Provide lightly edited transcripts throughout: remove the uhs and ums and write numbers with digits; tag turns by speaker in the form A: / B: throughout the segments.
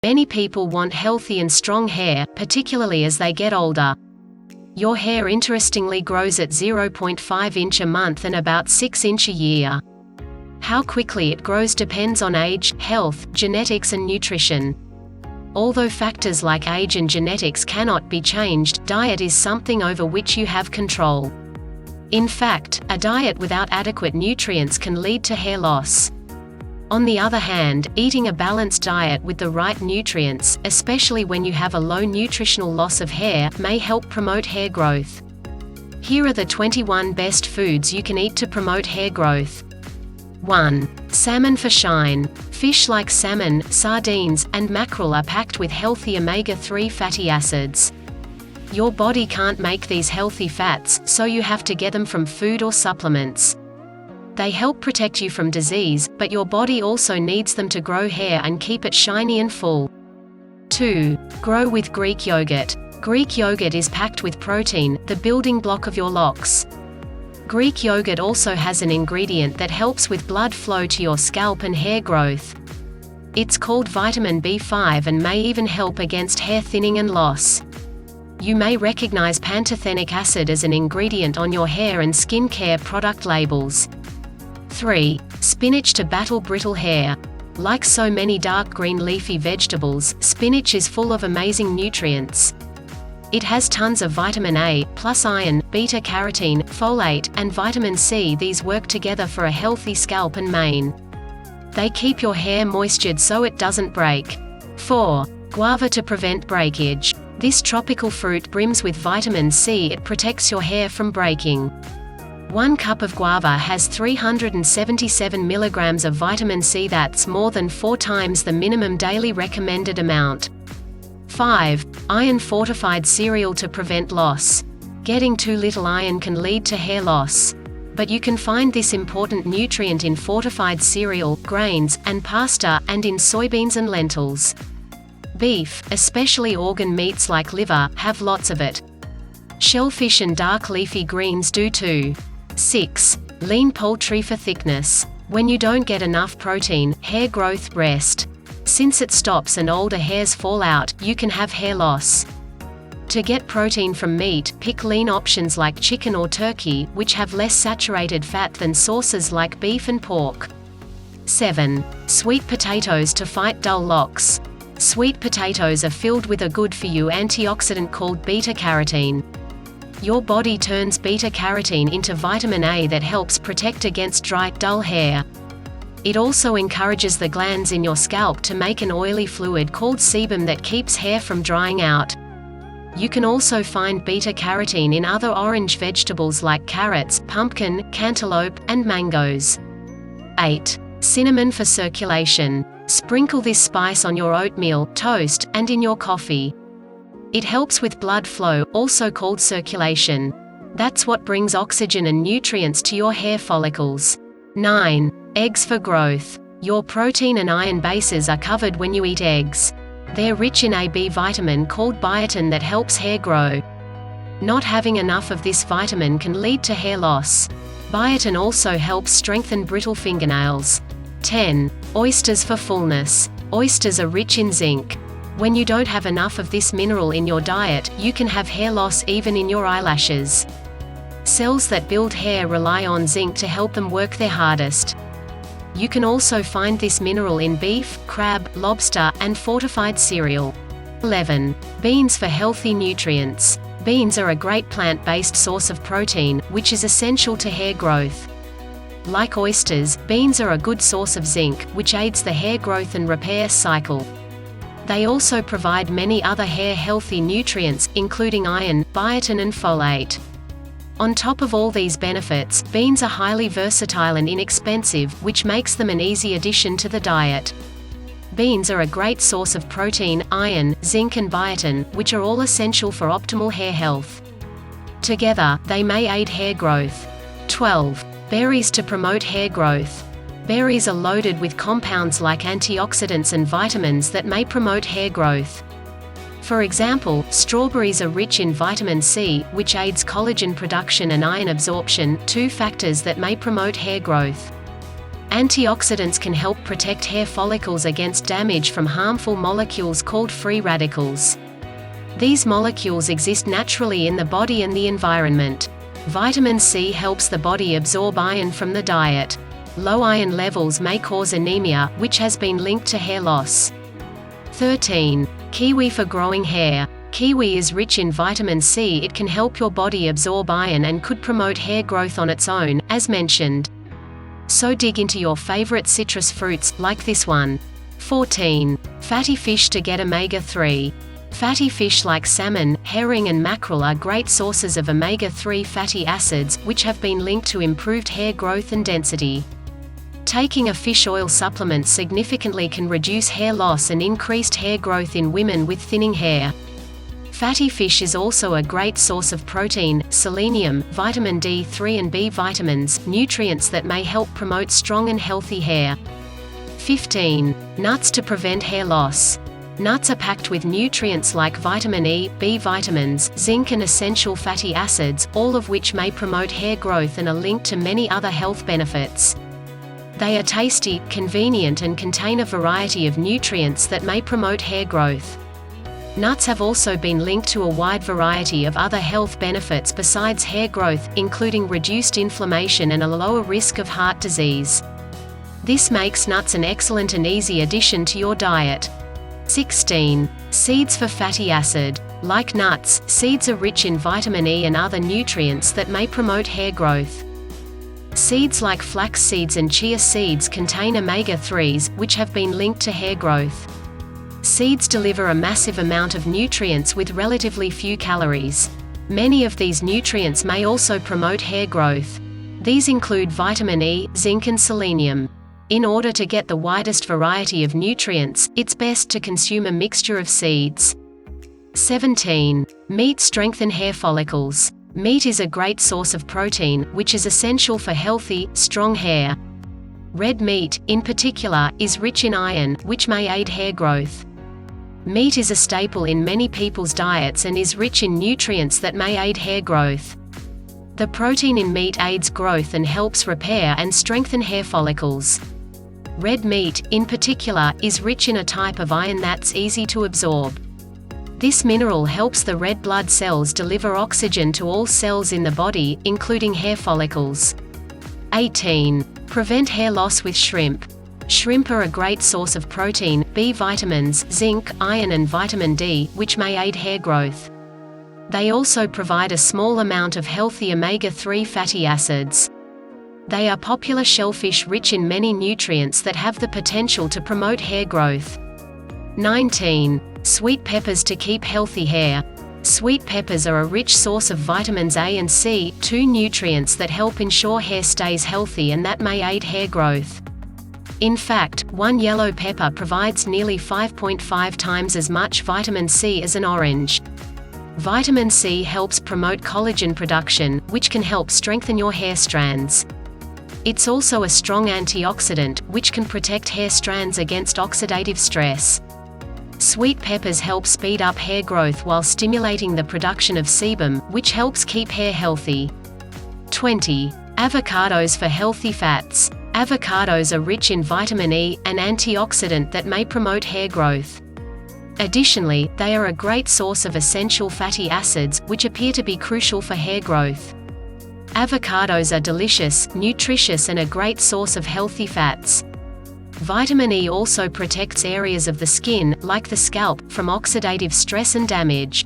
A: Many people want healthy and strong hair, particularly as they get older. Your hair interestingly grows at 0.5 inch a month and about 6 inch a year. How quickly it grows depends on age, health, genetics and nutrition. Although factors like age and genetics cannot be changed, diet is something over which you have control. In fact, a diet without adequate nutrients can lead to hair loss. On the other hand, eating a balanced diet with the right nutrients, especially when you have a low nutritional loss of hair, may help promote hair growth. Here are the 21 best foods you can eat to promote hair growth. 1. Salmon for shine. Fish like salmon, sardines, and mackerel are packed with healthy omega-3 fatty acids. Your body can't make these healthy fats, so you have to get them from food or supplements. They help protect you from disease, but your body also needs them to grow hair and keep it shiny and full. 2. Grow with Greek yogurt. Greek yogurt is packed with protein, the building block of your locks. Greek yogurt also has an ingredient that helps with blood flow to your scalp and hair growth. It's called vitamin B5 and may even help against hair thinning and loss. You may recognize pantothenic acid as an ingredient on your hair and skin care product labels. 3. Spinach to battle brittle hair. Like so many dark green leafy vegetables, spinach is full of amazing nutrients. It has tons of vitamin A, plus iron, beta-carotene, folate, and vitamin C. These work together for a healthy scalp and mane. They keep your hair moistured so it doesn't break. 4. Guava to prevent breakage. This tropical fruit brims with vitamin C. It protects your hair from breaking. 1 cup of guava has 377 milligrams of vitamin C. That's more than 4 times the minimum daily recommended amount. 5. Iron-Fortified cereal to prevent loss. Getting too little iron can lead to hair loss. But you can find this important nutrient in fortified cereal, grains, and pasta, and in soybeans and lentils. Beef, especially organ meats like liver, have lots of it. Shellfish and dark leafy greens do too. 6. Lean poultry for thickness. When you don't get enough protein, hair growth, rest. Since it stops and older hairs fall out, you can have hair loss. To get protein from meat, pick lean options like chicken or turkey, which have less saturated fat than sources like beef and pork. 7. Sweet potatoes to fight dull locks. Sweet potatoes are filled with a good-for-you antioxidant called beta-carotene. Your body turns beta-carotene into vitamin A that helps protect against dry, dull hair. It also encourages the glands in your scalp to make an oily fluid called sebum that keeps hair from drying out. You can also find beta-carotene in other orange vegetables like carrots, pumpkin, cantaloupe, and mangoes. 8. Cinnamon for circulation. Sprinkle this spice on your oatmeal, toast, and in your coffee. It helps with blood flow, also called circulation. That's what brings oxygen and nutrients to your hair follicles. 9. Eggs for growth. Your protein and iron bases are covered when you eat eggs. They're rich in a B vitamin called biotin that helps hair grow. Not having enough of this vitamin can lead to hair loss. Biotin also helps strengthen brittle fingernails. 10. Oysters for fullness. Oysters are rich in zinc. When you don't have enough of this mineral in your diet, you can have hair loss even in your eyelashes. Cells that build hair rely on zinc to help them work their hardest. You can also find this mineral in beef, crab, lobster, and fortified cereal. 11. Beans for healthy nutrients. Beans are a great plant-based source of protein, which is essential to hair growth. Like oysters, beans are a good source of zinc, which aids the hair growth and repair cycle. They also provide many other hair-healthy nutrients, including iron, biotin and folate. On top of all these benefits, beans are highly versatile and inexpensive, which makes them an easy addition to the diet. Beans are a great source of protein, iron, zinc and biotin, which are all essential for optimal hair health. Together, they may aid hair growth. 12. Berries to promote hair growth. Berries are loaded with compounds like antioxidants and vitamins that may promote hair growth. For example, strawberries are rich in vitamin C, which aids collagen production and iron absorption, 2 factors that may promote hair growth. Antioxidants can help protect hair follicles against damage from harmful molecules called free radicals. These molecules exist naturally in the body and the environment. Vitamin C helps the body absorb iron from the diet. Low iron levels may cause anemia, which has been linked to hair loss. 13. Kiwi for growing hair. Kiwi is rich in vitamin C. It can help your body absorb iron and could promote hair growth on its own, as mentioned. So dig into your favorite citrus fruits, like this one. 14. Fatty fish to get omega-3. Fatty fish like salmon, herring and mackerel are great sources of omega-3 fatty acids, which have been linked to improved hair growth and density. Taking a fish oil supplement significantly can reduce hair loss and increased hair growth in women with thinning hair. Fatty fish is also a great source of protein, selenium, vitamin D3 and B vitamins, nutrients that may help promote strong and healthy hair. 15. Nuts to prevent hair loss. Nuts are packed with nutrients like vitamin E, B vitamins, zinc and essential fatty acids, all of which may promote hair growth and are linked to many other health benefits. They are tasty, convenient and contain a variety of nutrients that may promote hair growth. Nuts have also been linked to a wide variety of other health benefits besides hair growth, including reduced inflammation and a lower risk of heart disease. This makes nuts an excellent and easy addition to your diet. 16. Seeds for fatty acid. Like nuts, seeds are rich in vitamin E and other nutrients that may promote hair growth. Seeds like flax seeds and chia seeds contain omega-3s, which have been linked to hair growth. Seeds deliver a massive amount of nutrients with relatively few calories. Many of these nutrients may also promote hair growth. These include vitamin E, zinc and selenium. In order to get the widest variety of nutrients, it's best to consume a mixture of seeds. 17. Meat strengthen hair follicles. Meat is a great source of protein, which is essential for healthy, strong hair. Red meat, in particular, is rich in iron, which may aid hair growth. Meat is a staple in many people's diets and is rich in nutrients that may aid hair growth. The protein in meat aids growth and helps repair and strengthen hair follicles. Red meat, in particular, is rich in a type of iron that's easy to absorb. This mineral helps the red blood cells deliver oxygen to all cells in the body, including hair follicles. 18. Prevent hair loss with shrimp. Shrimp are a great source of protein, B vitamins, zinc, iron and vitamin D, which may aid hair growth. They also provide a small amount of healthy omega-3 fatty acids. They are popular shellfish rich in many nutrients that have the potential to promote hair growth. 19. Sweet peppers to keep healthy hair. Sweet peppers are a rich source of vitamins A and C, two nutrients that help ensure hair stays healthy and that may aid hair growth. In fact, one yellow pepper provides nearly 5.5 times as much vitamin C as an orange. Vitamin C helps promote collagen production, which can help strengthen your hair strands. It's also a strong antioxidant, which can protect hair strands against oxidative stress. Sweet peppers help speed up hair growth while stimulating the production of sebum, which helps keep hair healthy. 20. Avocados for healthy fats. Avocados are rich in vitamin E, an antioxidant that may promote hair growth. Additionally, they are a great source of essential fatty acids, which appear to be crucial for hair growth. Avocados are delicious, nutritious and a great source of healthy fats. Vitamin E also protects areas of the skin, like the scalp, from oxidative stress and damage.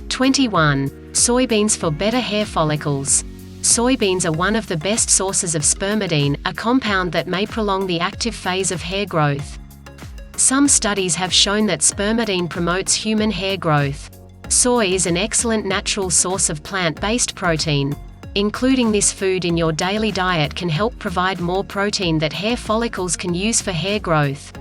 A: 21. Soybeans for better hair follicles. Soybeans are one of the best sources of spermidine, a compound that may prolong the active phase of hair growth. Some studies have shown that spermidine promotes human hair growth. Soy is an excellent natural source of plant-based protein. Including this food in your daily diet can help provide more protein that hair follicles can use for hair growth.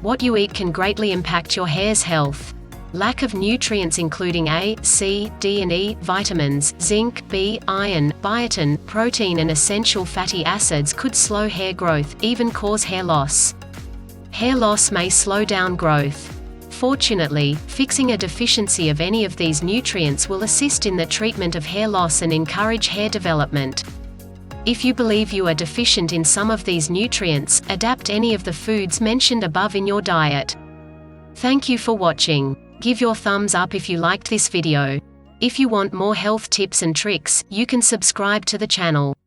A: What you eat can greatly impact your hair's health. Lack of nutrients including A, C, D and E, vitamins, zinc, B, iron, biotin, protein and essential fatty acids could slow hair growth, even cause hair loss. Hair loss may slow down growth. Fortunately, fixing a deficiency of any of these nutrients will assist in the treatment of hair loss and encourage hair development. If you believe you are deficient in some of these nutrients, adapt any of the foods mentioned above in your diet. Thank you for watching. Give your thumbs up if you liked this video. If you want more health tips and tricks, you can subscribe to the channel.